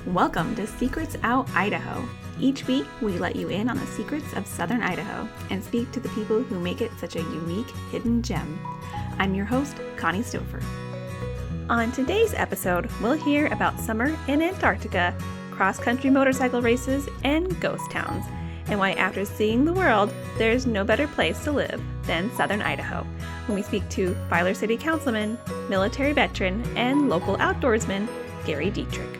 Welcome to Secrets Out Idaho. Each week, we let you in on the secrets of Southern Idaho and speak to the people who make it such a unique, hidden gem. I'm your host, Connie Stouffer. On today's episode, we'll hear about summer in Antarctica, cross-country motorcycle races, and ghost towns, and why after seeing the world, there's no better place to live than Southern Idaho, when we speak to Filer City Councilman, military veteran, and local outdoorsman, Gary Deitrick.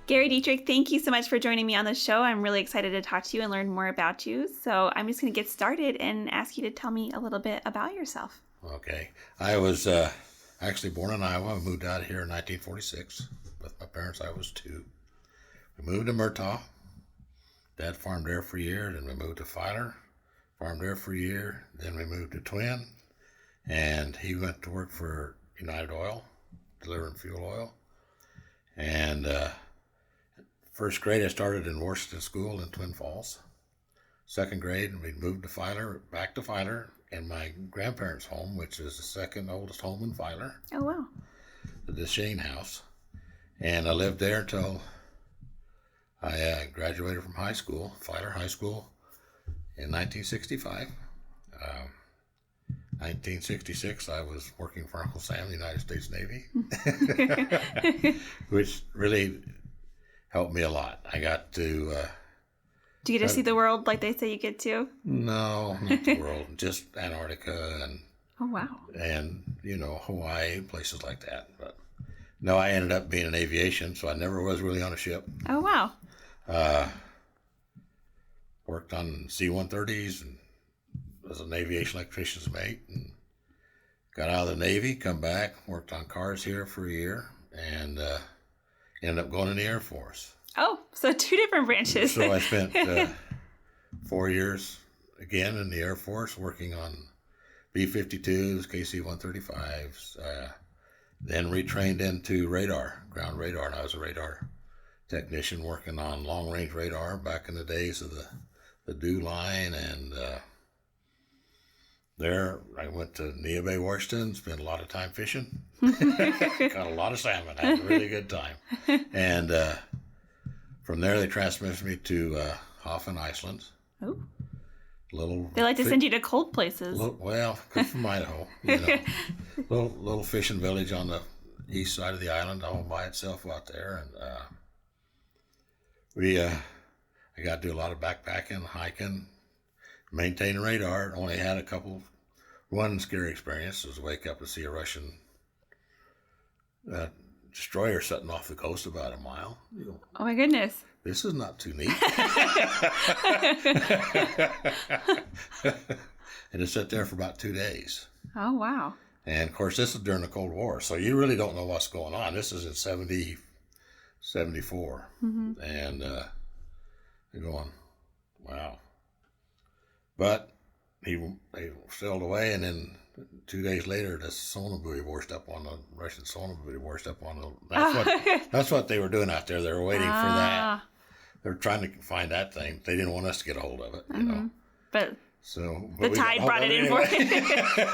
Gary Deitrick, thank you so much for joining me on the show. I'm really excited to talk to you and learn more about you. So I'm just going to get started and ask you to tell me a little bit about yourself. Okay. I was actually born in Iowa. I moved out here in 1946 with my parents. I was 2. We moved to Murtaugh. Dad farmed there for a year. Then we moved to Filer. Farmed there for a year. Then we moved to Twin. And he went to work for United Oil, delivering fuel oil. And first grade, I started in Washington School in Twin Falls. Second grade, we moved to Filer, back to Filer, in my grandparents' home, which is the second oldest home in Filer. Oh, wow. The DeShane house. And I lived there until I graduated from high school, Filer High School, in 1965. 1966, I was working for Uncle Sam, the United States Navy, which really helped me a lot. I got to... Do you get to see the world like they say you get to? No, not the world, just Antarctica and... Oh, wow. And, Hawaii, places like that. But no, I ended up being in aviation, so I never was really on a ship. Oh, wow. Worked on C-130s and was an aviation electrician's mate. And got out of the Navy, come back, worked on cars here for a year, and ended up going in the Air Force. Oh, so 2 different branches. So I spent 4 years again in the Air Force working on B-52s, KC-135s, then retrained into radar, ground radar, and I was a radar technician working on long-range radar back in the days of the DEW line, and there I went to Neah Bay, Washington, spent a lot of time fishing, caught a lot of salmon, had a really good time, and from there they transferred me to Hoffen, Iceland. Oh. They like to send you to cold places. Come from Idaho, little fishing village on the east side of the island, all by itself out there, and I got to do a lot of backpacking, hiking, maintaining radar. Only had one scary experience was to wake up and see a Russian destroyer sitting off the coast about a mile. Oh my goodness. This is not too neat. And it sat there for about 2 days. Oh, wow. And of course, this is during the Cold War, so you really don't know what's going on. This is in 74. Mm-hmm. And you're going, wow. But they sailed away, and then 2 days later, the sonar buoy washed up on the Russian sonar buoy. That's what they were doing out there. They were waiting for that. They were trying to find that thing. They didn't want us to get a hold of it, But the tide brought it in for it.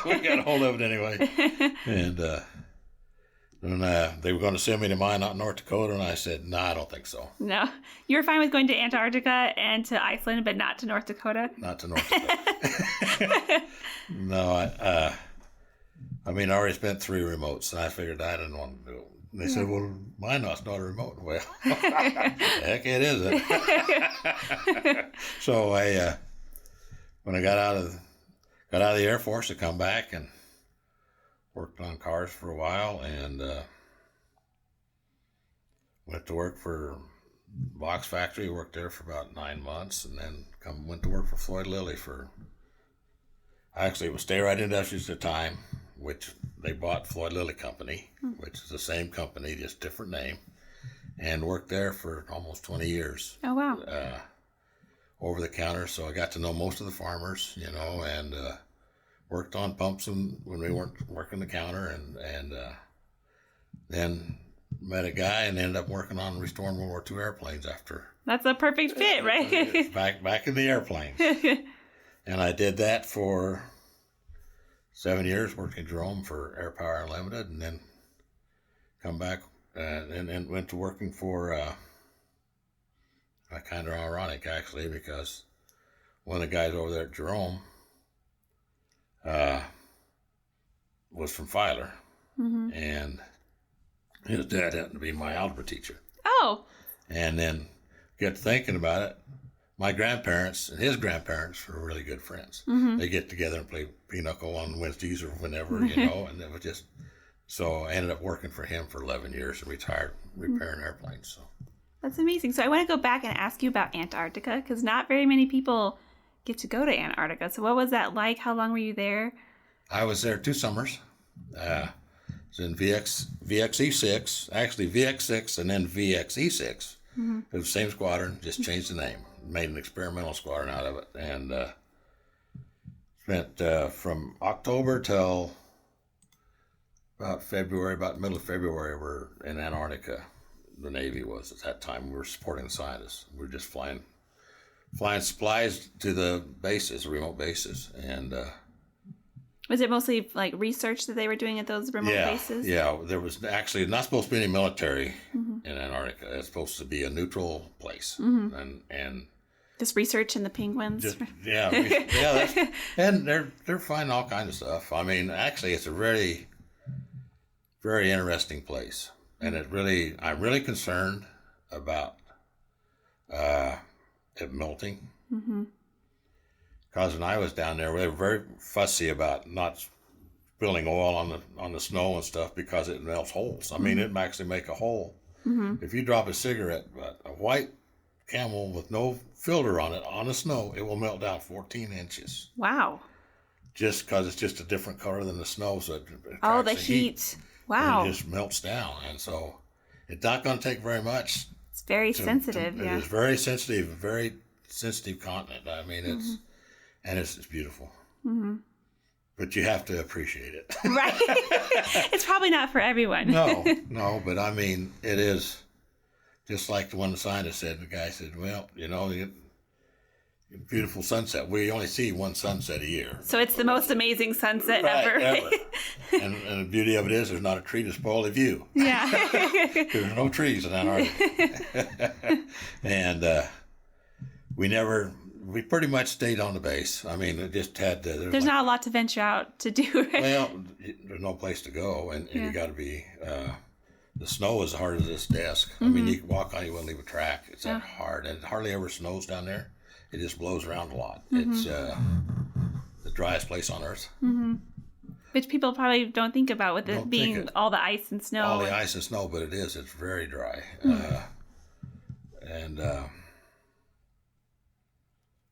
We got a hold of it anyway. And then they were going to send me to mine out in North Dakota, and I said, no, I don't think so. No. You were fine with going to Antarctica and to Iceland, but not to North Dakota? Not to North Dakota. No, I already spent 3 remotes, and I figured I didn't want to do it. And they said, well, Minot's not a remote. Well, heck, it isn't. So when I got out of the Air Force, I come back and worked on cars for a while, and went to work for Box Factory. Worked there for about 9 months, and then went to work for Floyd Lilly it was Stay Right Industries at the time, which they bought Floyd Lilly Company, which is the same company, just different name, and worked there for almost 20 years. Oh, wow. Over the counter, so I got to know most of the farmers, and worked on pumps when we weren't working the counter, and then met a guy and ended up working on restoring World War II airplanes after. That's a perfect fit, right? back in the airplanes. And I did that for 7 years, working Jerome for Air Power Unlimited, and then come back and went to working for, kind of ironic actually, because one of the guys over there at Jerome was from Filer, and his dad happened to be my algebra teacher. Oh. And then get to thinking about it. My grandparents and his grandparents were really good friends. They get together and play pinochle on Wednesdays or whenever, and it was just, so I ended up working for him for 11 years and retired repairing airplanes. So That's amazing. So I want to go back and ask you about Antarctica, because not very many people get to go to Antarctica. So what was that like? How long were you there? I was there 2 summers. I was in VXE6, actually VX6 and then VXE6. It was the same squadron, just changed the name. Made an experimental squadron out of it, and spent from October till about middle of February, we're in Antarctica. The Navy was at that time. We were supporting the scientists. We were just flying supplies to the bases, remote bases, and was it mostly like research that they were doing at those remote bases? Yeah, there was actually not supposed to be any military in Antarctica. It's supposed to be a neutral place, and just research and the penguins. And they're finding all kinds of stuff. I mean, actually, it's a very, very interesting place, and I'm really concerned about it melting. Because when I was down there, we were very fussy about not spilling oil on the snow and stuff because it melts holes. I mean, it actually make a hole. If you drop a cigarette, a white Camel with no filter on it on the snow, it will melt down 14 inches. Wow. Just because it's just a different color than the snow, so it the heat. Wow. And it just melts down, and so it's not going to take very much. It's very sensitive. It is very sensitive continent. I mean, it's beautiful. But you have to appreciate it. Right. It's probably not for everyone. No, but I mean, it is just like the one the scientist said. The guy said, well, beautiful sunset. We only see one sunset a year. So it's the most amazing sunset ever. And the beauty of it is there's not a tree to spoil the view. Yeah. There's no trees in Antarctica. And we pretty much stayed on the base. I mean, it just had to. There's not a lot to venture out to do, right? Well, there's no place to go, and you got to be. The snow is as hard as this desk. I mean, you can walk on it, you wouldn't leave a track. It's that hard, and it hardly ever snows down there. It just blows around a lot. It's the driest place on Earth. Which people probably don't think about with it being all the ice and snow. All the ice and snow, but it is. It's very dry.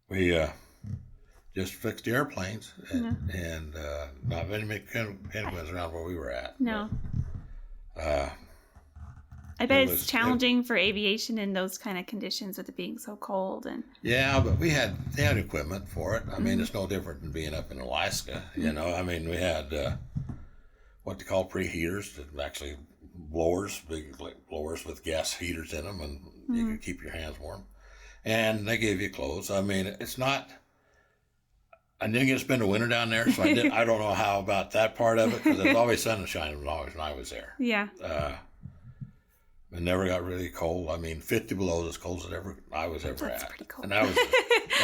We just fixed the airplanes, and not many penguins around where we were at. No. I bet it's challenging for aviation in those kind of conditions with it being so cold. Yeah, but they had equipment for it. I mean, it's no different than being up in Alaska. I mean, we had what they call preheaters, actually blowers, big blowers with gas heaters in them, and you could keep your hands warm. And they gave you clothes. I mean, it's not. I didn't get to spend the winter down there, so I don't know how about that part of it, because there's always sunshine when I was there. Yeah. It never got really cold. I mean, 50 below is as cold as I was ever That's at. Pretty cold. And I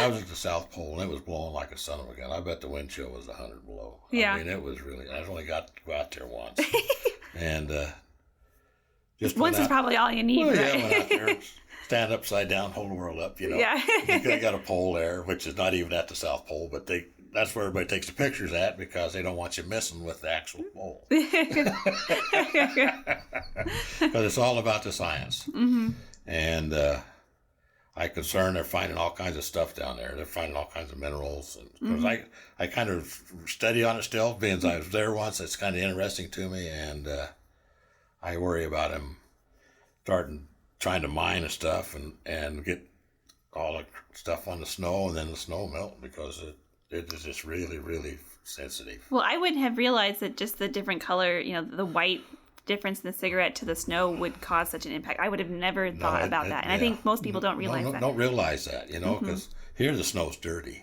was at the South Pole, and it was blowing like a son of a gun. I bet the wind chill was 100 below. Yeah. I mean, it was really. I only got to go out there once, and just once is probably all you need. Well, right? Yeah, went out there, stand upside down, hold the world up. Yeah. They got a pole there, which is not even at the South Pole, but that's where everybody takes the pictures at, because they don't want you messing with the actual pole. Because it's all about the science. And I'm concerned they're finding all kinds of stuff down there. They're finding all kinds of minerals. Because I kind of study on it still, being I was there once. It's kind of interesting to me, and I worry about them trying to mine and stuff and get all the stuff on the snow, and then the snow melt, because it is just really, really sensitive. Well, I wouldn't have realized that just the different color, the white difference in the cigarette to the snow would cause such an impact. I would have never thought about that. And I think most people don't realize that. Don't realize that, because here the snow's dirty.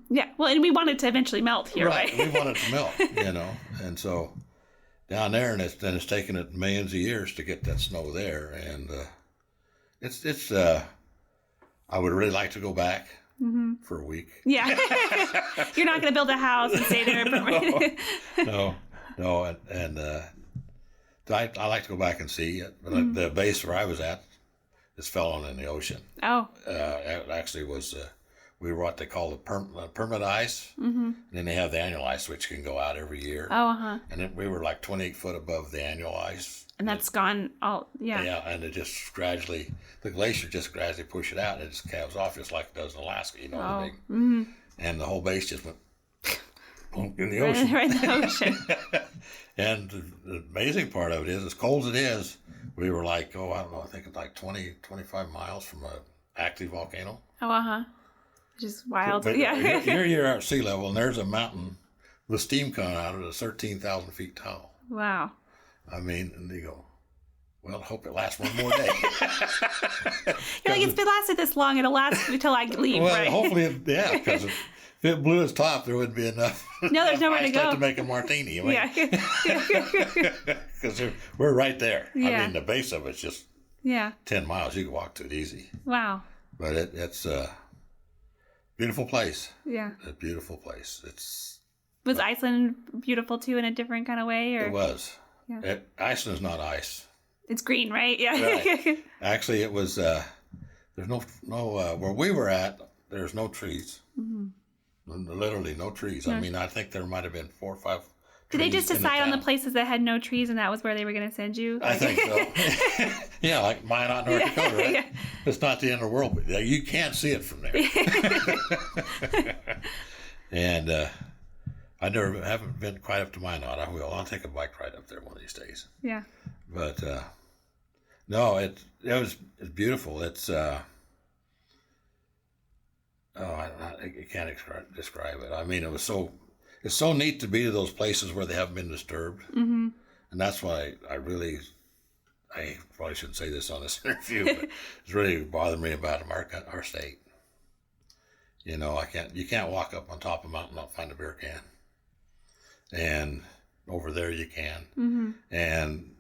Yeah. Well, and we want it to eventually melt here, right? We want it to melt, and so down there, and it's taken it millions of years to get that snow there, and it's I would really like to go back for a week. Yeah. You're not going to build a house and stay there. No, and I like to go back and see it, but the base where I was at is fell on in the ocean. Oh. It actually was. We were what they call the permanent ice, and then they have the annual ice, which can go out every year. Oh, And then we were like 28 foot above the annual ice. And that's gone all, yeah. Yeah, and it just gradually, the glacier just gradually pushed it out, and it just calves off just like it does in Alaska, Oh. And the whole base just went in the ocean. Right in the ocean. And the amazing part of it is, as cold as it is, we were like, I don't know, I think it's like 20, 25 miles from an active volcano. Oh, Just wild. But yeah. you're at sea level, and there's a mountain with steam coming out of it, 13,000 feet tall. Wow. I mean, and you go, well, I hope it lasts one more day. You're like, it's been lasted this long, it'll last until I leave, well, right? hopefully, because if it blew its top, there wouldn't be enough. No, there's nowhere to go. To make a martini. Yeah. Because we're right there. Yeah. I mean, the base of it's just 10 miles. You can walk to it easy. Wow. But it's a beautiful place. Yeah. A beautiful place. Was Iceland beautiful too in a different kind of way? Or? It was. Yeah. Iceland's not ice. It's green, right? Yeah. Right. Actually, it was. There's no where we were at. There's no trees. Literally no trees. I mean, I think there might have been 4 or 5. Did they just decide on the places that had no trees, and that was where they were going to send you? I think so. Yeah, like Minot, North Dakota, right? Yeah. It's not the end of the world, but you can't see it from there. And I haven't been quite up to Minot. I will. I'll take a bike ride up there one of these days. Yeah. But no, it's beautiful. It's I can't describe it. I mean, it's so neat to be to those places where they haven't been disturbed, and that's why I probably shouldn't say this on this interview, but it's really bothered me about our state. You know, you can't walk up on top of a mountain and not find a beer can, and over there you can, and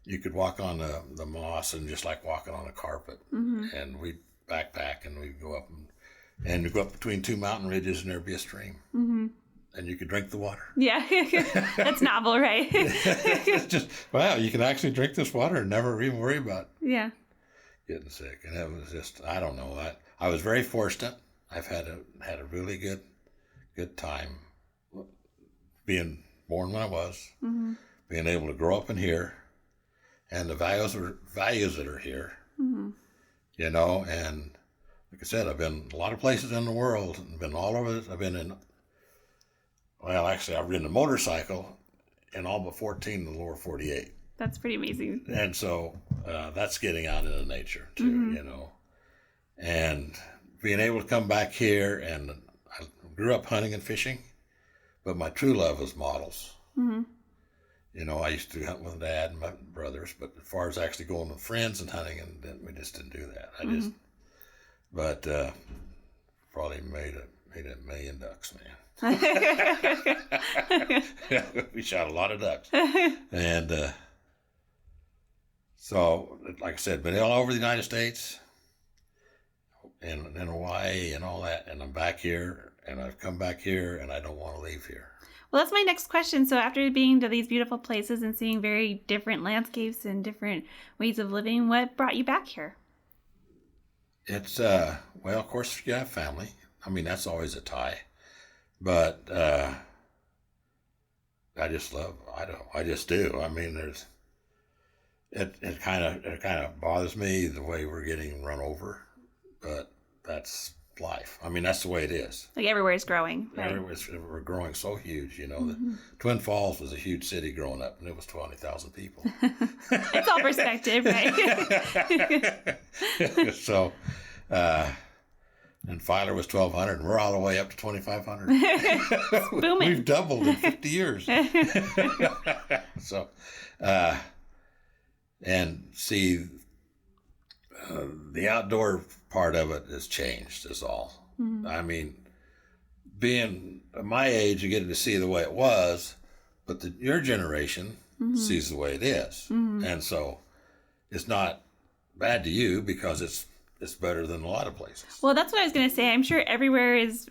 you could walk on the moss and just like walking on a carpet, and we backpack and we go up and you go up between 2 mountain ridges and there'd be a stream. And you could drink the water. Yeah, that's novel, right? It's just, wow, you can actually drink this water and never even worry about getting sick. And it was just, I don't know. I was very fortunate. I've had a really good time being born when I was, being able to grow up in here, and the values that are here, you know, and like I said, I've been a lot of places in the world, and been all over. I've been I've ridden a motorcycle in all but 14 in the lower 48. That's pretty amazing. And so that's getting out into nature too, you know. And being able to come back here, and I grew up hunting and fishing, but my true love was models. You know, I used to hunt with Dad and my brothers, but as far as actually going with friends and hunting, and then we just didn't do that. But probably made a million ducks, man. We shot a lot of ducks, and so, like I said, been all over the United States, and in Hawaii and all that, and I'm back here, and I've come back here, and I don't want to leave here. Well, that's my next question. So after being to these beautiful places and seeing very different landscapes and different ways of living, what brought you back here? It's, well, of course, you have family. I mean, that's always a tie. But I just love Idaho. I just do. I mean, it kind of bothers me the way we're getting run over, but that's life. I mean, that's the way it is. Like everywhere is growing. Right? We're growing so huge, you know. The Twin Falls was a huge city growing up, and it was 20,000 people. It's all perspective, right? So, and Filer was 1,200, and we're all the way up to 2,500. Booming. We've doubled in 50 years. So, and see, the outdoor part of it has changed, is all. I mean, being my age, you get to see the way it was, but your generation, sees the way it is. And so it's not bad to you because it's better than a lot of places. Well, that's what I was going to say. I'm sure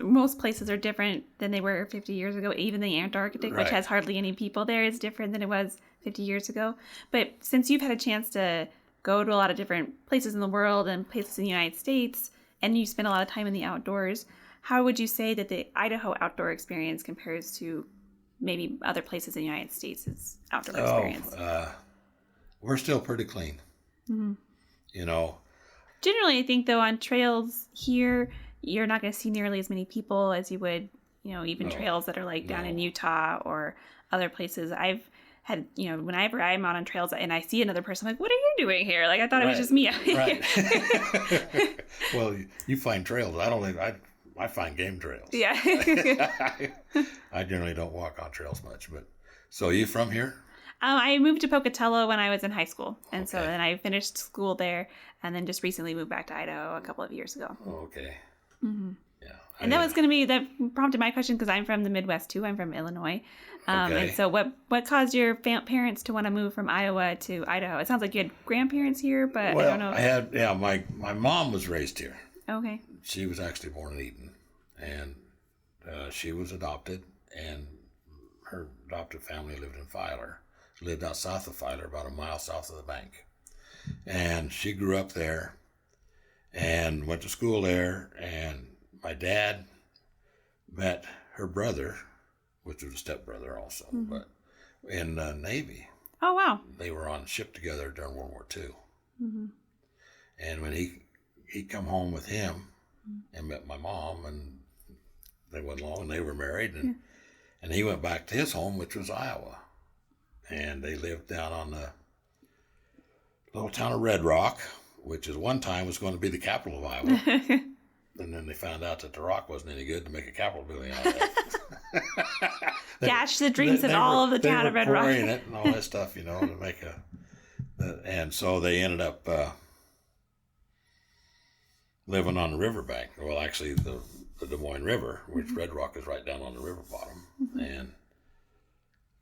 most places are different than they were 50 years ago. Even the Antarctic, which has hardly any people there, is different than it was 50 years ago. But since you've had a chance to go to a lot of different places in the world and places in the United States, and you spend a lot of time in the outdoors, how would you say that the Idaho outdoor experience compares to maybe other places in the United States' outdoor experience? We're still pretty clean. You know, generally, I think, though, on trails here, you're not going to see nearly as many people as you would, even trails that are like down in Utah or other places. I've had, whenever I'm out on trails and I see another person, I'm like, what are you doing here? Like, I thought it was just me out here. Well, you find trails. I find game trails. Yeah. I generally don't walk on trails much, but so you from here? I moved to Pocatello when I was in high school, and so then I finished school there, and then just recently moved back to Idaho a couple of years ago. Okay. Yeah. And that prompted my question because I'm from the Midwest too. I'm from Illinois, and so what caused your parents to want to move from Iowa to Idaho? It sounds like you had grandparents here, but I don't know. I had my mom was raised here. Okay. She was actually born in Eaton, and she was adopted, and her adopted family lived in Filer. Lived out south of Filer, about a mile south of the bank. And she grew up there and went to school there. And my dad met her brother, which was a stepbrother also, but in the Navy. Oh, wow. They were on a ship together during World War II. And when he come home with him and met my mom, and they went along and they were married. And he went back to his home, which was Iowa. And they lived down on the little town of Red Rock, which at one time was going to be the capital of Iowa. And then they found out that the rock wasn't any good to make a Capitol building out of it. Dash the dreams of all of the town of Red Rock. They were quarrying it and all that stuff, to make and so they ended up living on the riverbank. Well, actually, the Des Moines River, which Red Rock is right down on the river bottom, and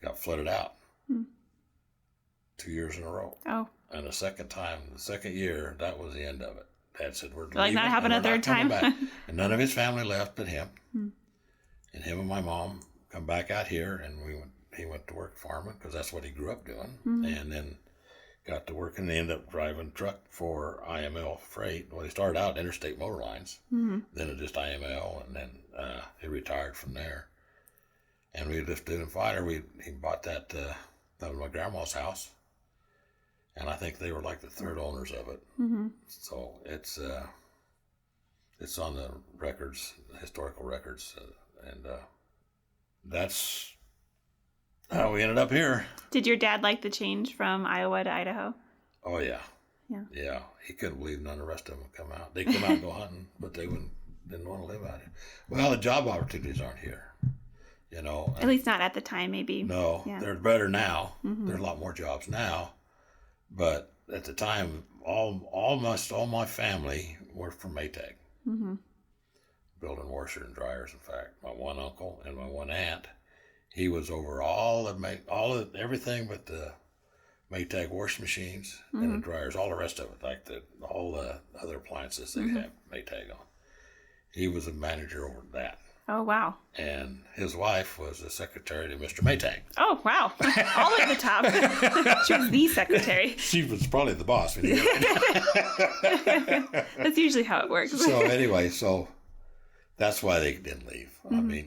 got flooded out 2 years in a row. Oh. And the second year, that was the end of it. Dad said, we're leaving. Like not happen a third time? And none of his family left but him. And him and my mom come back out here, and he went to work farming because that's what he grew up doing. And then got to work, and they ended up driving truck for IML Freight. Well, he started out Interstate Motor Lines, then it just IML, and then he retired from there. And we lived in Filer. He bought that was my grandma's house, and I think they were like the third owners of it. So it's on the records, historical records, and that's how we ended up here. Did your dad like the change from Iowa to Idaho? Oh yeah. Yeah. He couldn't believe none of the rest of them would come out. They come out and go hunting, but they didn't want to live out here. Well, the job opportunities aren't here. At least not at the time, maybe. No, they're better now. There's a lot more jobs now, but at the time, almost all my family worked for Maytag, building washers and dryers. In fact, my one uncle and my one aunt, he was over everything but the Maytag wash machines and the dryers, all the rest of it, like all the other appliances they have Maytag on. He was a manager over that. Oh, wow. And his wife was the secretary to Mr. Maytag. Oh, wow. All at the top. She was the secretary. She was probably the boss. That's usually how it works. So anyway, that's why they didn't leave. You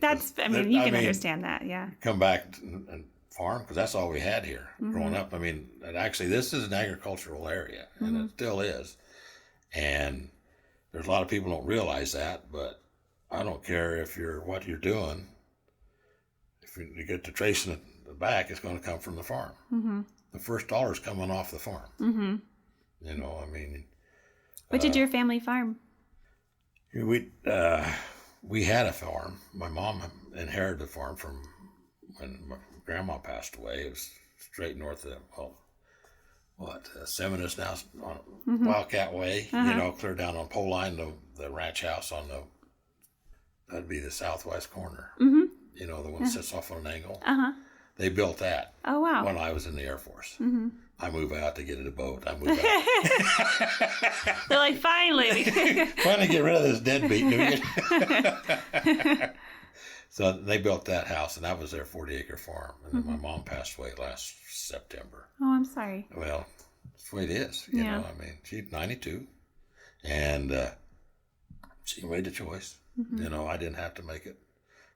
can understand that, yeah. Come back and farm, because that's all we had here growing up. And actually, this is an agricultural area, and it still is. And there's a lot of people don't realize that, but I don't care what you're doing. If you get to tracing it back, it's going to come from the farm. The first dollar's coming off the farm. What did your family farm? We had a farm. My mom inherited the farm from when my grandma passed away. It was straight north of, Seminus now on Wildcat Way, clear down on Pole Line, the ranch house on that'd be the southwest corner. The one that sits off on an angle. They built that. Oh, wow. When I was in the Air Force. Mm-hmm. I move out to get a boat. I move out. They're like, finally. Finally get rid of this deadbeat. So they built that house, and that was their 40-acre farm. And then my mom passed away last September. Oh, I'm sorry. Well, that's the way it is. You know, I mean, she's 92, and she made the choice. Mm-hmm. You know, I didn't have to make it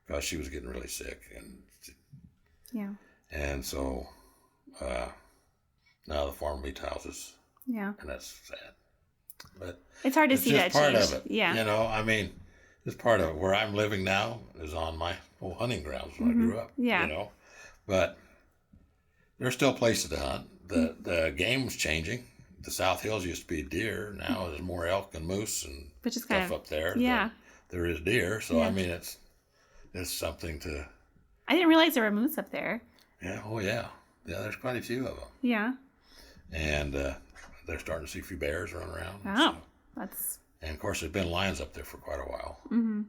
because she was getting really sick, and so now the farm meets houses. Yeah, and that's sad. But it's hard to see that part change. Of it. Yeah, you know, I mean, it's part of it. Where I'm living now is on my old hunting grounds where I grew up. Yeah, you know, but there's still places to hunt. The game's changing. The South Hills used to be deer. Now there's more elk and moose and stuff up there. Yeah, there is deer. So I mean, it's something to. I didn't realize there were moose up there. Yeah. Oh yeah. Yeah. There's quite a few of them. Yeah. And they're starting to see a few bears run around. Oh, that's. And of course, there's been lions up there for quite a while. Mm-hmm.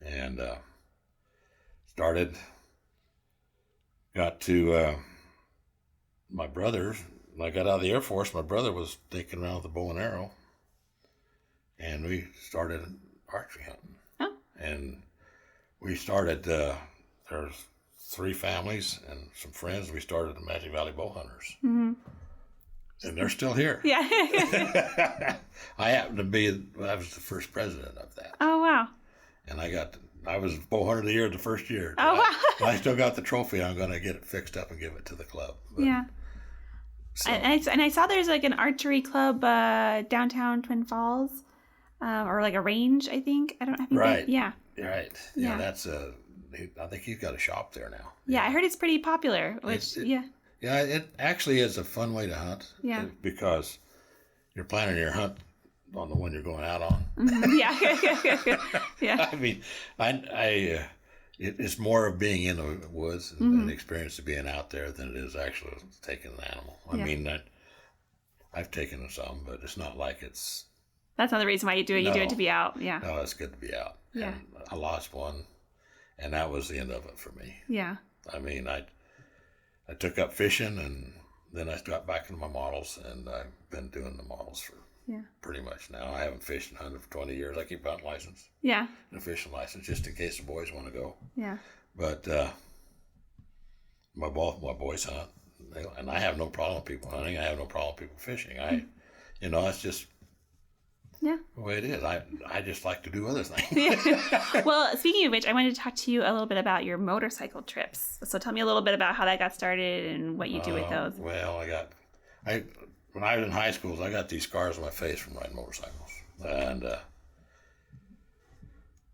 And got to my brother's. When I got out of the Air Force, my brother was taking around with a bow and arrow, and we started archery hunting. Oh. And we started. There's 3 families and some friends. We started the Magic Valley Bow Hunters. Mm-hmm. And they're still here. Yeah. I happened to be, I was the first president of that. Oh, wow. And I was bow hunter of the year the first year. Oh, wow. I still got the trophy. I'm going to get it fixed up and give it to the club. But, yeah. So. And I saw there's like an archery club downtown Twin Falls, or like a range, I think. I don't know. Right. Yeah. Right. Yeah, that's I think he's got a shop there now. Yeah, I heard it's pretty popular, Yeah, it actually is a fun way to hunt. Yeah. Because you're planning your hunt on the one you're going out on. Mm-hmm. Yeah. Yeah. I mean, it's more of being in the woods and an experience of being out there than it is actually taking an animal. I mean, I've taken some, but it's not like it's... That's not the reason why you do it. You do it to be out. Yeah. No, it's good to be out. Yeah. And I lost one, and that was the end of it for me. Yeah. I mean, I took up fishing, and then I got back into my models, and I've been doing the models for pretty much now. I haven't fished and hunted for 20 years. I keep a hunting license. Yeah. And a fishing license just in case the boys want to go. Yeah. But my boys hunt, and I have no problem with people hunting. I have no problem with people fishing. It's just the way it is. I just like to do other things. Well, speaking of which, I wanted to talk to you a little bit about your motorcycle trips. So tell me a little bit about how that got started and what you do with those. Well, when I was in high school, I got these scars on my face from riding motorcycles. And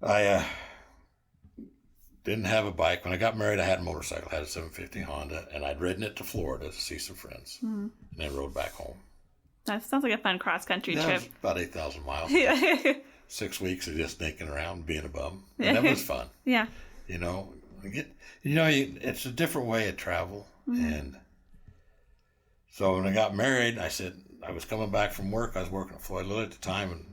I didn't have a bike. When I got married, I had a motorcycle. I had a 750 Honda, and I'd ridden it to Florida to see some friends, and then rode back home. That sounds like a fun cross-country trip. Was about 8,000 miles. 6 weeks of just sneaking around, being a bum. And that was fun. Yeah. It's a different way of travel. Mm-hmm. And so when I got married, I said, I was coming back from work. I was working at Floyd Lilly at the time and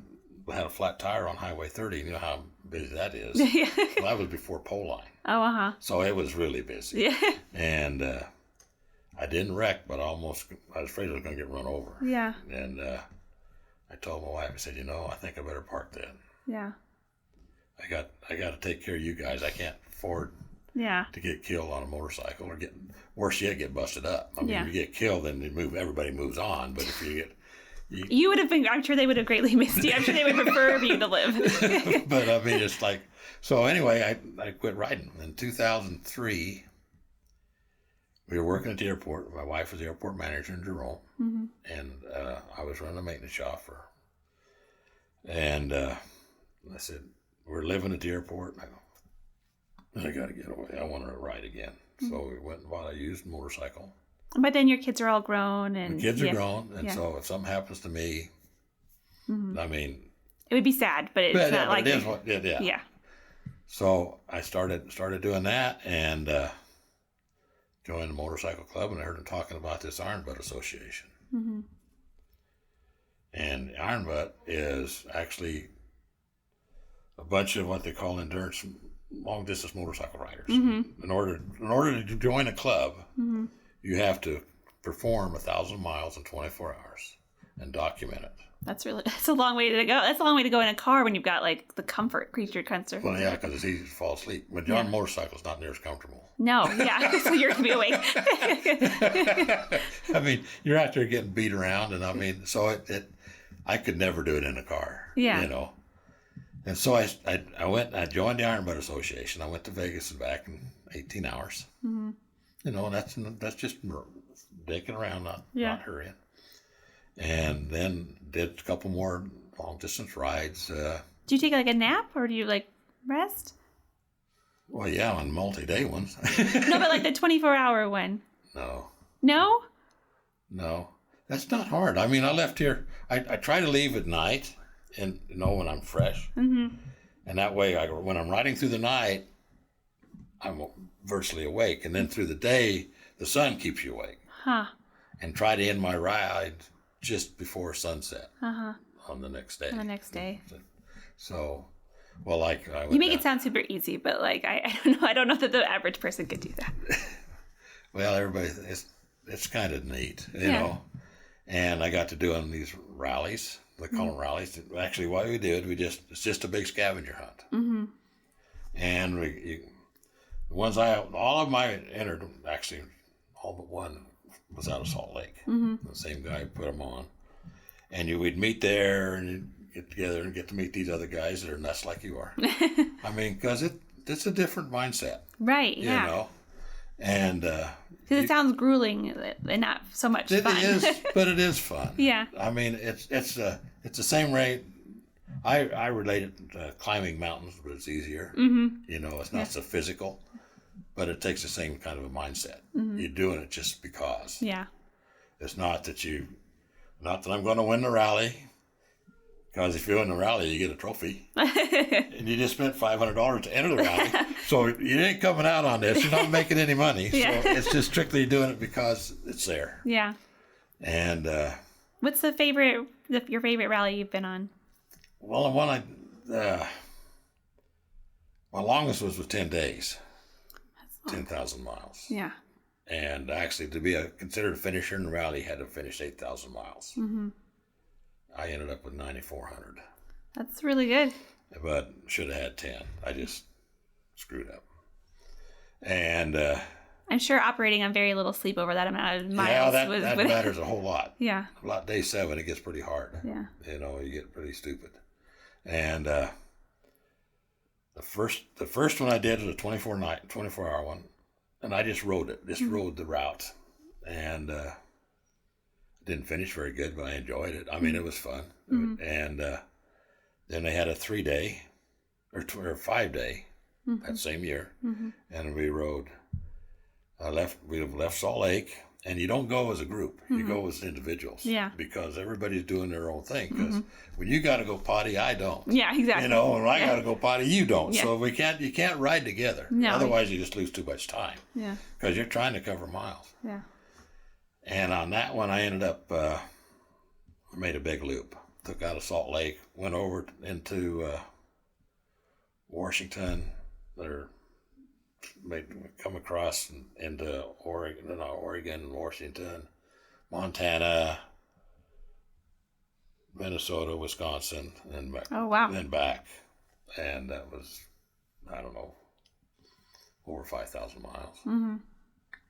had a flat tire on Highway 30. You know how busy that is. Well, that was before pole line. Oh, uh-huh. So it was really busy. Yeah. And I didn't wreck, but I was afraid I was going to get run over. Yeah. And I told my wife, I said, I think I better park that. Yeah. I got to take care of you guys. I can't afford to get killed on a motorcycle or worse yet, get busted up. I mean, if you get killed, then everybody moves on. But if you get... You would have been, I'm sure they would have greatly missed you. I'm sure they would prefer you to live. But I mean, it's like, so anyway, I quit riding. In 2003, we were working at the airport. My wife was the airport manager in Jerome. Mm-hmm. And I was running a maintenance shop for her. And I said, we're living at the airport. And I go, I got to get away. I want to ride again. Mm-hmm. So we went and bought a used motorcycle. But then your kids are all grown. And the kids are grown. And so if something happens to me, I mean... It would be sad, but it's not like... It is what... Yeah. So I started doing that and joined the motorcycle club, and I heard them talking about this Iron Butt Association. Mm-hmm. And Iron Butt is actually a bunch of what they call endurance long distance motorcycle riders. Mm-hmm. In order to join a club, mm-hmm. you have to perform 1,000 miles in 24 hours and document it. That's a long way to go. That's a long way to go in a car when you've got like the creature comfort. Well, yeah, because it's easy to fall asleep. But on a motorcycle, it's not near as comfortable. No, yeah, so you're going to be awake. I mean, you're out there getting beat around, and I mean, so I could never do it in a car. Yeah. You know. And so I joined the Iron Butt Association. I went to Vegas and back in 18 hours. Mm-hmm. You know, and that's just dicking around, not hurrying. And then did a couple more long distance rides. Do you take like a nap or do you like rest? Well, yeah, on multi-day ones. No, but like the 24-hour one. No. No? No. That's not hard. I mean, I left here. I try to leave at night and when I'm fresh. Mm-hmm. And that way, when I'm riding through the night, I'm virtually awake. And then through the day, the sun keeps you awake. Huh. And try to end my ride just before sunset on the next day. On the next day. So, well, like you make it sound super easy, but like I don't know. I don't know that the average person could do that. Well, everybody, it's kind of neat, you know. And I got to doing these rallies. They call them rallies. Actually, what we did, it's just a big scavenger hunt. Mm-hmm. And all of them I entered, actually, all but one was out of Salt Lake. Mm-hmm. The same guy put them on. And we'd meet there and you'd get together and get to meet these other guys that are nuts like you are. I mean, because it's a different mindset. Right, yeah. You know? And because it sounds grueling and not so much fun. It is, but it is fun. Yeah. I mean, it's the same rate. I relate it to climbing mountains, but it's easier. Mm-hmm. You know, it's not so physical, but it takes the same kind of a mindset. Mm-hmm. You're doing it just because. Yeah. It's not that I'm going to win the rally. Because if you win the rally, you get a trophy. And you just spent $500 to enter the rally. So you ain't coming out on this. You're not making any money. Yeah. So it's just strictly doing it because it's there. Yeah. And what's your favorite rally you've been on? Well, the one my longest was 10 days. 10,000 miles. Yeah. And actually, to be considered a finisher in the rally, you had to finish 8,000 miles. Mm-hmm. I ended up with 9,400. That's really good. But should have had 10. I just screwed up. And I'm sure operating on very little sleep over that amount of miles. Yeah, that matters a whole lot. Yeah. About day 7, it gets pretty hard. Yeah. You know, you get pretty stupid. And the first one I did was a 24-hour one, and I just rode it. Rode the route, and didn't finish very good, but I enjoyed it. I mean, it was fun. Mm-hmm. And then they had a 3-day or 5-day that same year, and we rode. We left Salt Lake, and you don't go as a group; you go as individuals. Yeah. Because everybody's doing their own thing. Because when you got to go potty, I don't. Yeah, exactly. You know, when I got to go potty, you don't. Yeah. So you can't ride together. No. Otherwise, you just lose too much time. Yeah. Because you're trying to cover miles. Yeah. And on that one, I ended up made a big loop. Took out of Salt Lake, went over into Washington, come across into Oregon, Washington, Montana, Minnesota, Wisconsin, and back. Oh, wow. Then back. And that was, I don't know, over 5,000 miles. Mm-hmm.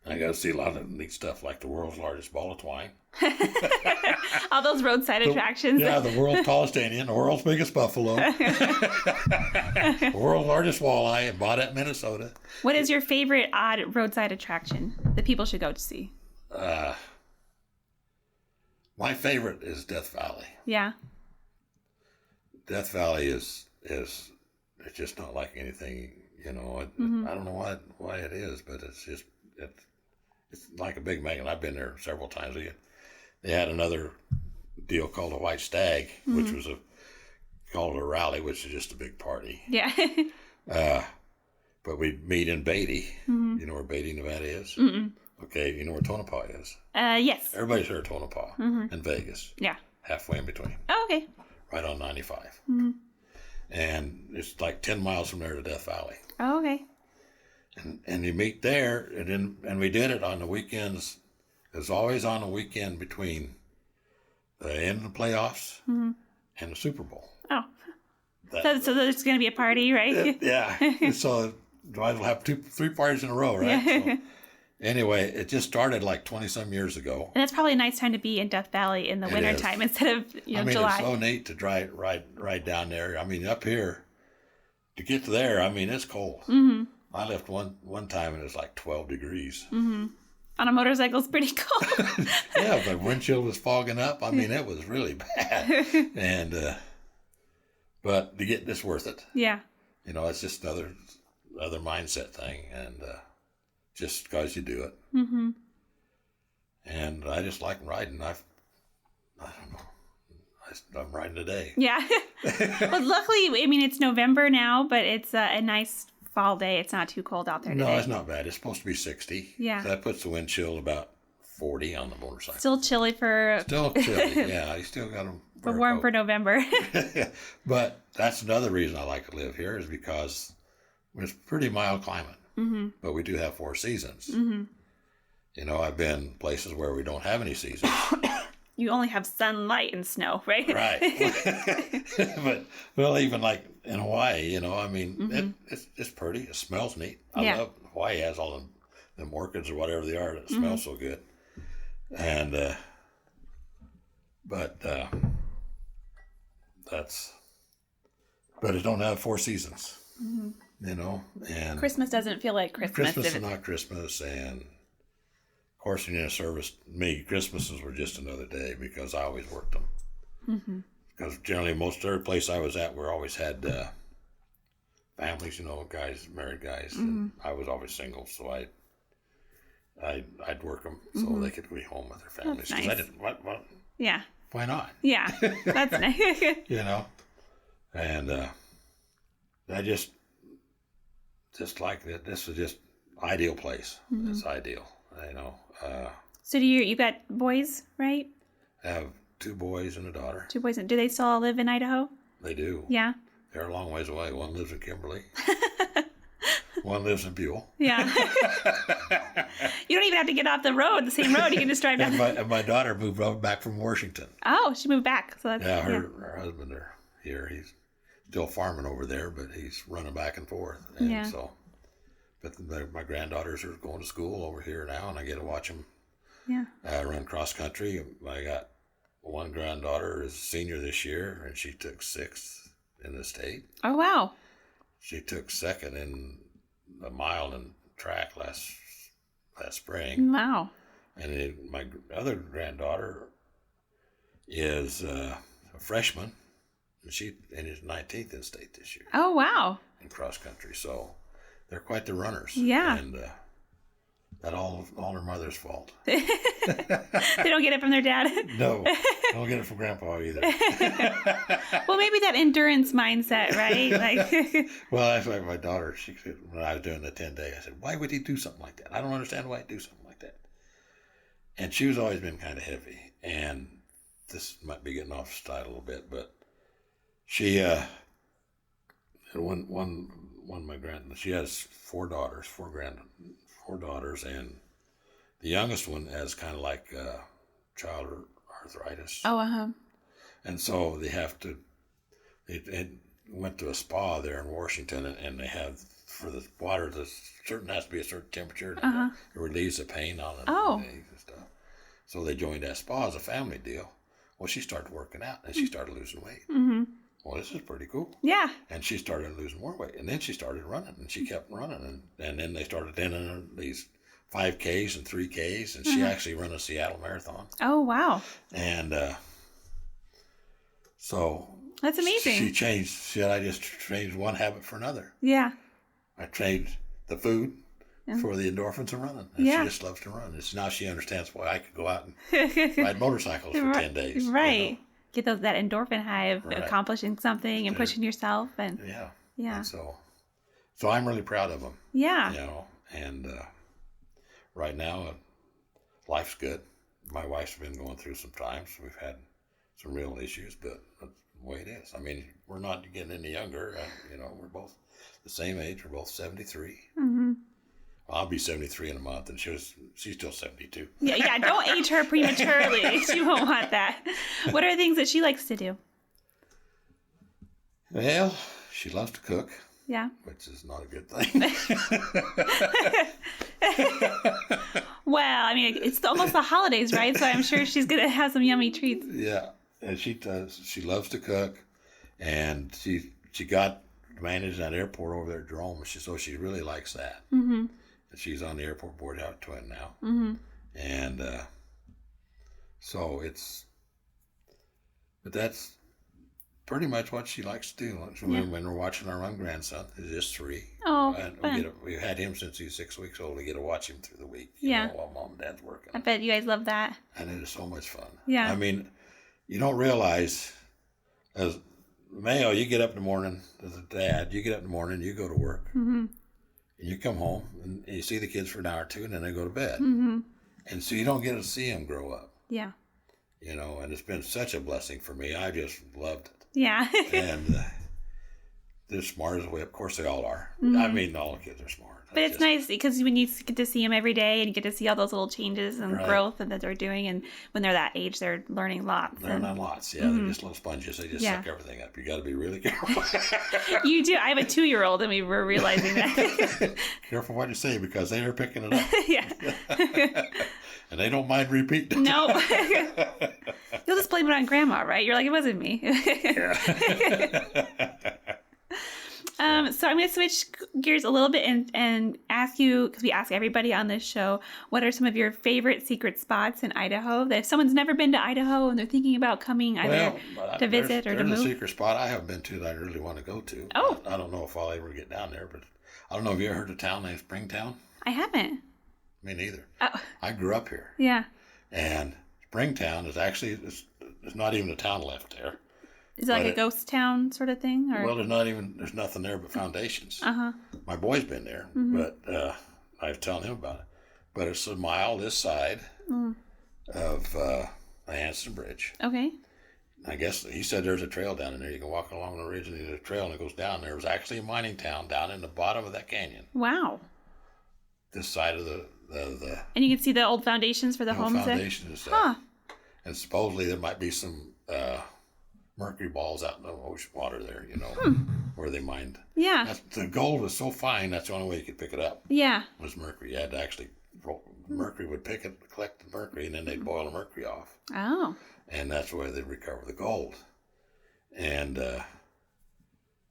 I got to see a lot of neat stuff like the world's largest ball of twine. All those roadside attractions. Yeah, the world's tallest Indian, the world's biggest buffalo, the world's largest walleye, bought at Minnesota. What is your favorite odd roadside attraction that people should go to see? My favorite is Death Valley. Yeah. Death Valley is it's just not like anything, you know. I don't know why it is, but it's just it's like a big magnet. I've been there several times. They had another deal called a White Stag, which was called a rally, which is just a big party. Yeah. But we'd meet in Beatty. You know where Beatty, Nevada is? Mm-mm. Okay, you know where Tonopah is? Yes. Everybody's heard of Tonopah in Vegas. Yeah. Halfway in between. Oh, okay. Right on 95. And it's like 10 miles from there to Death Valley. Oh, okay. And you meet there, and we did it on the weekends. It was always on the weekend between the end of the playoffs and the Super Bowl. Oh. So there's going to be a party, right? Yeah. So I will have 3 parties in a row, right? Yeah. So, anyway, it just started like 20-some years ago. And that's probably a nice time to be in Death Valley in the wintertime instead of July. It's so neat to ride down there. I mean, up here, to get to there, I mean, it's cold. Mm-hmm. I left one time and it was like 12 degrees. Mm-hmm. On a motorcycle, it's pretty cold. Yeah, the windshield was fogging up. I mean, it was really bad. And but to get this worth it. Yeah. It's just another mindset thing, and just because you do it. Mm-hmm. And I just like riding. I don't know. I'm riding today. Yeah. Well, luckily, I mean, it's November now, but it's a nice fall day. It's not too cold out there today. No, it's not bad. It's supposed to be 60. Yeah. So that puts the wind chill about 40 on the motorcycle. Still chilly for... Still chilly, yeah. You still got to... But warm for November. But that's another reason I like to live here, is because it's pretty mild climate. Mm-hmm. But we do have 4 seasons. Mm-hmm. I've been places where we don't have any seasons. You only have sunlight and snow, right? Right. But, well, even like in Hawaii, I mean, it's pretty. It smells neat. I love Hawaii has all them orchids or whatever they are that smell so good. And, but it don't have 4 seasons, and Christmas doesn't feel like Christmas. Christmas is not Christmas. And of course, when you're in a service, Christmases were just another day because I always worked them. Because generally, most every place I was at, we always had families, guys, married guys, and I was always single, so I'd work them so they could be home with their families. That's nice. I didn't. What? Yeah. Why not? Yeah, that's nice. And I just like that. This is just ideal place. It's ideal. So you got boys, right? I have 2 boys and a daughter. 2 boys. Do they still all live in Idaho? They do. Yeah. They're a long ways away. One lives in Kimberly. One lives in Buell. Yeah. You don't even have to get off the same road. You can just drive down. And my daughter moved back from Washington. Oh, she moved back. So that's, her husband are here. He's still farming over there, but he's running back and forth. And so, but my granddaughters are going to school over here now, and I get to watch them. Yeah. Run cross country. I got one granddaughter is a senior this year, and she took 6th in the state. Oh, wow. She took 2nd in a mile in track last spring. Wow. And my other granddaughter is a freshman, and she is 19th in state this year. Oh, wow. In cross country, so they're quite the runners. Yeah. And that all their mother's fault. They don't get it from their dad? No, don't get it from Grandpa either. Well, maybe that endurance mindset, right? Well, that's like my daughter. She said, when I was doing the 10-day, I said, "Why would he do something like that? I don't understand why he'd do something like that." And she's always been kind of heavy, and this might be getting off style a little bit, but she she has 4 daughters, and the youngest one has kind of like child arthritis. Oh, uh-huh. And so they went to a spa there in Washington, and they have, for the water, has to be a certain temperature to it relieves the pain on the legs and stuff. So they joined that spa as a family deal. Well, she started working out, and she started losing weight. Mm-hmm. Well, this is pretty cool. Yeah. And she started losing more weight. And then she started running, and she kept running. And then they started in these 5Ks and 3Ks, and she actually ran a Seattle Marathon. Oh, wow. And so... That's amazing. She said, I just changed one habit for another. Yeah. I changed the food for the endorphins of running. And she just loves to run. Now she understands why I could go out and ride motorcycles for 10 days. Right. Get that endorphin high of accomplishing something and pushing yourself. And yeah. And so I'm really proud of them. Yeah. And right now, life's good. My wife's been going through some times. We've had some real issues, but way it is. I mean, we're not getting any younger. We're both the same age. We're both 73. Mm-hmm. I'll be 73 in a month, and she's still 72. Yeah, don't age her prematurely. She won't want that. What are things that she likes to do? Well, she loves to cook. Yeah. Which is not a good thing. Well, I mean, it's almost the holidays, right? So I'm sure she's going to have some yummy treats. Yeah, and she does. She loves to cook, and she got managed that airport over there at Jerome, so she really likes that. Mm-hmm. And she's on the airport board out at Twin now. Mm-hmm. And but that's pretty much what she likes to do. When we're watching our own grandson, he's just 3. Oh, and fun. we've had him since he's 6 weeks old. We get to watch him through the week, while Mom and Dad's working. I bet you guys love that. And it is so much fun. Yeah. I mean, you don't realize, as male, you get up in the morning, as a dad, you get up in the morning, you go to work, Mm-hmm. and you come home, and you see the kids for an hour or two, and then they go to bed. Mm-hmm. And so you don't get to see them grow up. Yeah. And it's been such a blessing for me. I just loved it. Yeah. And they're smart as well. Of course, they all are. Mm-hmm. I mean, all the kids are smart. But it's nice because when you get to see them every day and you get to see all those little changes and growth that they're doing, and when they're that age, they're learning lots. They're learning lots. Yeah, they're just little sponges. They just suck everything up. You got to be really careful. You do. I have a 2-year-old, and we were realizing that. Careful what you say, because they are picking it up. Yeah. And they don't mind repeating. No. You'll just blame it on Grandma, right? You're like, it wasn't me. So I'm going to switch gears a little bit and ask you, because we ask everybody on this show, what are some of your favorite secret spots in Idaho? That if someone's never been to Idaho and they're thinking about coming either to visit or to move. There's a secret spot I haven't been to that I really want to go to. Oh. I don't know if I'll ever get down there, but I don't know. Have you ever heard of a town named Springtown? I haven't. Me neither. Oh. I grew up here. Yeah. And Springtown is actually, there's not even a town left there. Is it like a ghost town sort of thing? Or? Well, there's nothing there but foundations. Uh-huh. My boy's been there, but I was telling him about it. But it's a mile this side of the Hanson Bridge. Okay. I guess he said there's a trail down in there. You can walk along the ridge and there's a trail and it goes down. There was actually a mining town down in the bottom of that canyon. Wow. This side of the and you can see the old foundations for the homes foundations and stuff. Huh. And supposedly there might be some mercury balls out in the ocean water there, where they mined. Yeah. The gold was so fine, that's the only way you could pick it up. Yeah. Was mercury. You had to actually, mercury would collect the mercury, and then they'd boil the mercury off. Oh. And that's where they'd recover the gold. And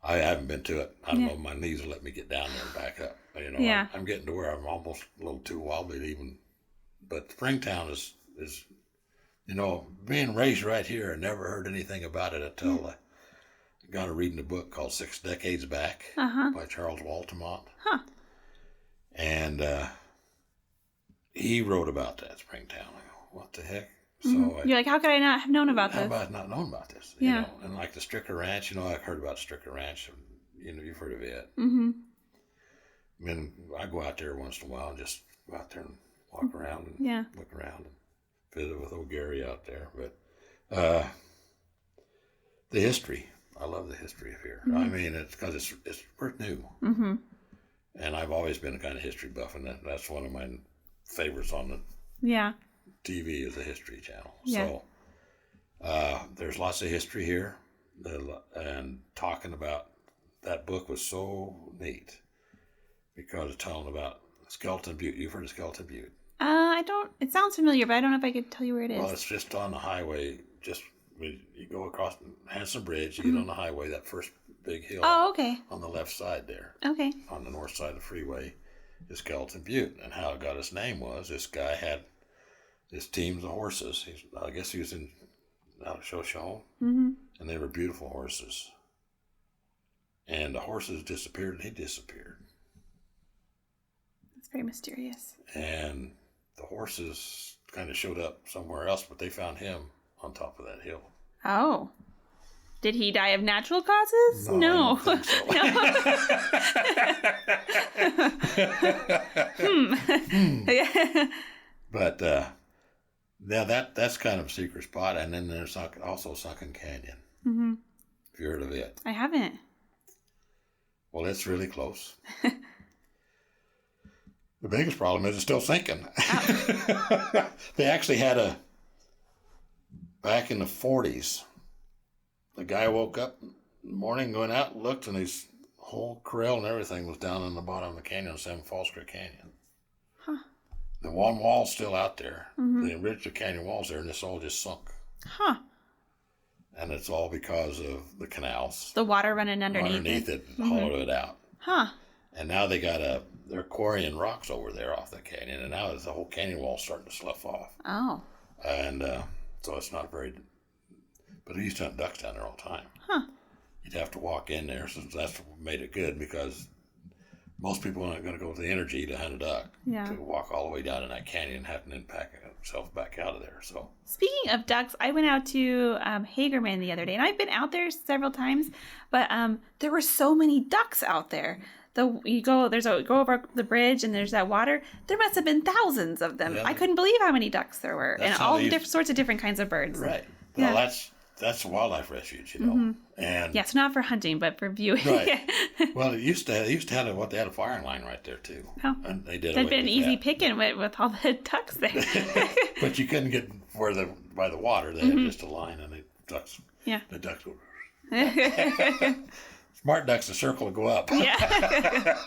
I haven't been to it. I don't know if my knees will let me get down there and back up. I'm getting to where I'm almost a little too wobbly even. But Springtown is being raised right here, I never heard anything about it until I got a reading a book called 6 Decades Back by Charles Waltamont. Huh. And he wrote about that Springtown. I go, what the heck? So you're like, how could I not have known about this? How about not knowing about this? Yeah. And like the Stricker Ranch, I've heard about Stricker Ranch. You've heard of it. Mm-hmm. I mean, I go out there once in a while and just go out there and walk around and look around and visit with old Gary out there. But the history, I love the history of here. I mean, it's because it's new. Mm-hmm. And I've always been a kind of history buff, and that's one of my favorites on the TV is the History Channel. Yeah. So there's lots of history here, and talking about that book was so neat because it's telling about Skeleton Butte. You've heard of Skeleton Butte? I don't. It sounds familiar, but I don't know if I could tell you where it is. Well, it's just on the highway. You go across Hanson Bridge, you get on the highway, that first big hill. Oh, okay. On the left side there. Okay. On the north side of the freeway is Skeleton Butte. And how it got its name was this guy had his teams of horses. I guess he was out of Shoshone. Mm-hmm. And they were beautiful horses. And the horses disappeared and he disappeared. That's very mysterious. And the horses kind of showed up somewhere else, but they found him on top of that hill. Oh. Did he die of natural causes? No. I don't think so. But that's kind of a secret spot. And then there's also Sunken Canyon. Mm-hmm. you heard of it? I haven't. Well, it's really close. The biggest problem is it's still sinking. Oh. They actually had back in the 40s, the guy woke up in the morning, going out and looked, and his whole corral and everything was down in the bottom of the canyon, Seven Falls Creek Canyon. Huh. The one wall's still out there. The original canyon wall's there, and it's all just sunk. Huh. And it's all because of the canals. The water running underneath it hollowed it out. Huh. And now they're quarrying rocks over there off the canyon, and now the whole canyon wall's starting to slough off. Oh. And so it's not very... But we used to hunt ducks down there all the time. Huh. You'd have to walk in there, so that's what made it good, because most people aren't going to go to the energy to hunt a duck. Yeah. To walk all the way down in that canyon and have to then pack themselves back out of there. So speaking of ducks, I went out to Hagerman the other day, and I've been out there several times, but there were so many ducks out there. Go over the bridge, and there's that water. There must have been thousands of them. Yeah. I couldn't believe how many ducks there were, and all sorts of different kinds of birds. Right. Well, yeah. That's a wildlife refuge, you know. And yes, not for hunting, but for viewing. Right. Well, it used to have they had a firing line right there too. Oh. And they did. That'd been easy picking with all the ducks there. But you couldn't get by the water. They had just a line, and the ducks go. Smart ducks, the circle will go up. Yeah.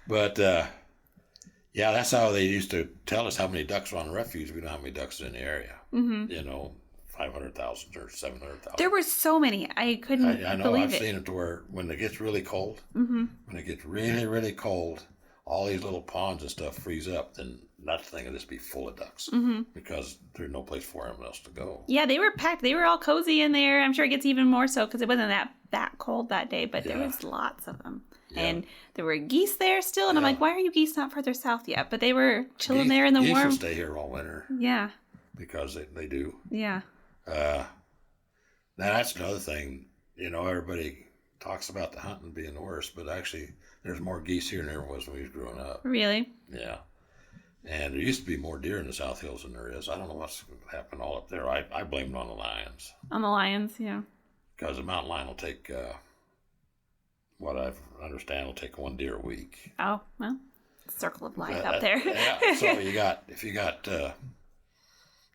But yeah, that's how they used to tell us how many ducks were on the refuge. We know how many ducks are in the area. You know. 500,000 or 700,000. There were so many. I couldn't I know. believe I've seen it to where when it gets really cold, when it gets really, really cold, all these little ponds and stuff freeze up. Then that thing will just be full of ducks because there's no place for them else to go. Yeah, they were packed. They were all cozy in there. I'm sure it gets even more so because it wasn't that cold that day, but there was lots of them. Yeah. And there were geese there still, and I'm like, why are you geese not further south yet? But they were chilling there in the warm. Geese will stay here all winter. Yeah. Because they do. Yeah. Now that's another thing, you know, everybody talks about the hunting being the worst, but actually there's more geese here than there was when we was growing up. Really? Yeah. And there used to be more deer in the South Hills than there is. I don't know what's happened all up there. I blame it on the lions. On the lions, yeah. Because the mountain lion will take, what I understand, will take one deer a week. Oh, well, circle of life up there. Yeah, so if you got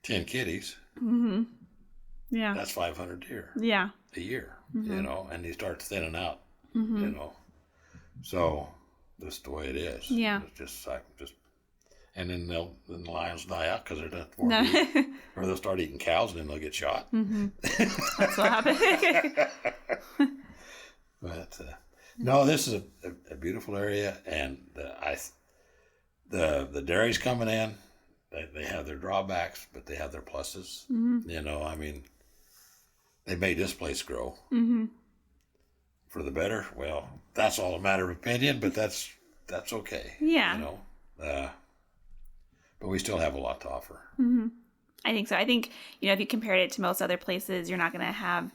10 kitties, yeah, that's 500 deer. Yeah, a year, you know, and you start thinning out, you know. So that's the way it is. Yeah, it's just, and then the lions die out because they're not or they'll start eating cows and then they'll get shot. That's what happened. But no, this is a beautiful area, and the dairies coming in. They have their drawbacks, but they have their pluses. You know, I mean, they made this place grow for the better. Well, that's all a matter of opinion, but that's okay. Yeah. You know, but we still have a lot to offer. I think so. I think, you know, if you compared it to most other places, you're not going to have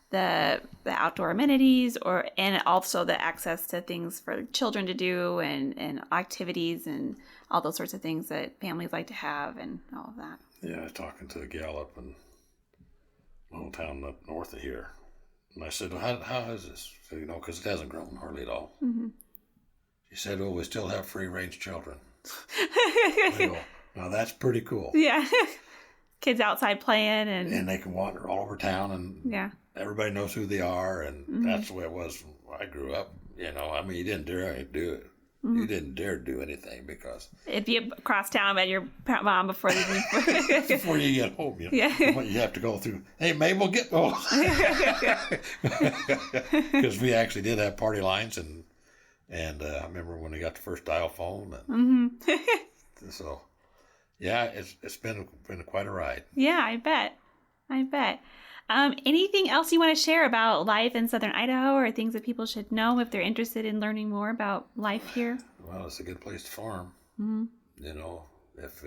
the outdoor amenities and also the access to things for children to do and activities and all those sorts of things that families like to have and all of that. Yeah, I was talking to a gal up in a little town up north of here. And I said, well, how is this? So, you know, because it hasn't grown hardly at all. She said, well, we still have free-range children. I go, now that's pretty cool. Yeah. Kids outside playing. And they can wander all over town and everybody knows who they are. And that's the way it was when I grew up. You know, I mean, you didn't dare do it. You didn't dare do anything because... If you cross town at your mom before you before you get home, you know, you have to go through, hey, Mabel, get home. Because we actually did have party lines, and I remember when we got the first dial phone. And so, yeah, it's been quite a ride. Yeah, I bet. Anything else you want to share about life in Southern Idaho or things that people should know if they're interested in learning more about life here? Well, it's a good place to farm. You know, if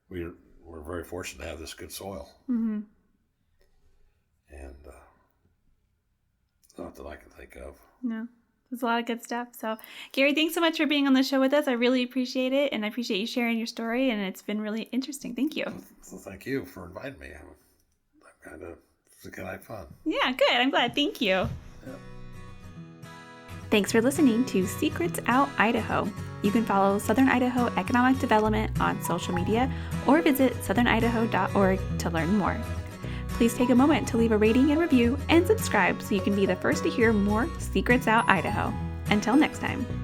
we're very fortunate to have this good soil. And not that I can think of. No. There's a lot of good stuff. So, Gary, thanks so much for being on the show with us. I really appreciate it, and I appreciate you sharing your story, and it's been really interesting. Thank you. So thank you for inviting me. I'm kind of It's kind of fun. Yeah, good. I'm glad. Thank you. Yeah. Thanks for listening to Secrets Out Idaho. You can follow Southern Idaho Economic Development on social media or visit southernidaho.org to learn more. Please take a moment to leave a rating and review and subscribe so you can be the first to hear more Secrets Out Idaho. Until next time.